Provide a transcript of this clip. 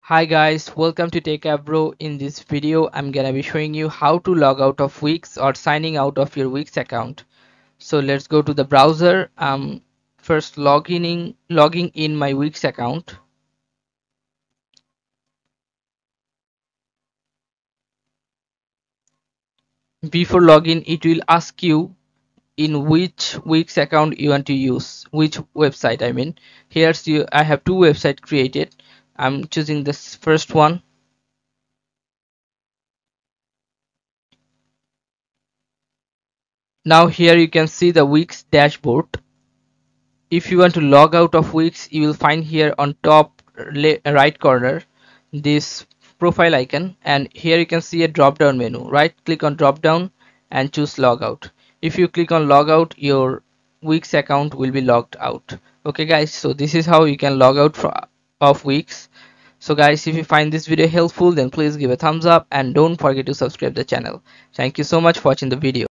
Hi guys, welcome to Techavro. In this video, I'm gonna be showing you how to log out of Wix or signing out of your Wix account. So let's go to the browser. First logging in my Wix account. Before login, it will ask you in which Wix account you want to use, which website. I have two websites created. I'm choosing this first one. Now here you can see the Wix dashboard. If you want to log out of Wix, you will find here on top right corner this profile icon, and here you can see a drop down menu. Right click on drop down and choose logout. If you click on logout, your Wix account will be logged out. Okay guys, so this is how you can log out of Wix. So guys, if you find this video helpful, then please give a thumbs up and don't forget to subscribe the channel. Thank you so much for watching the video.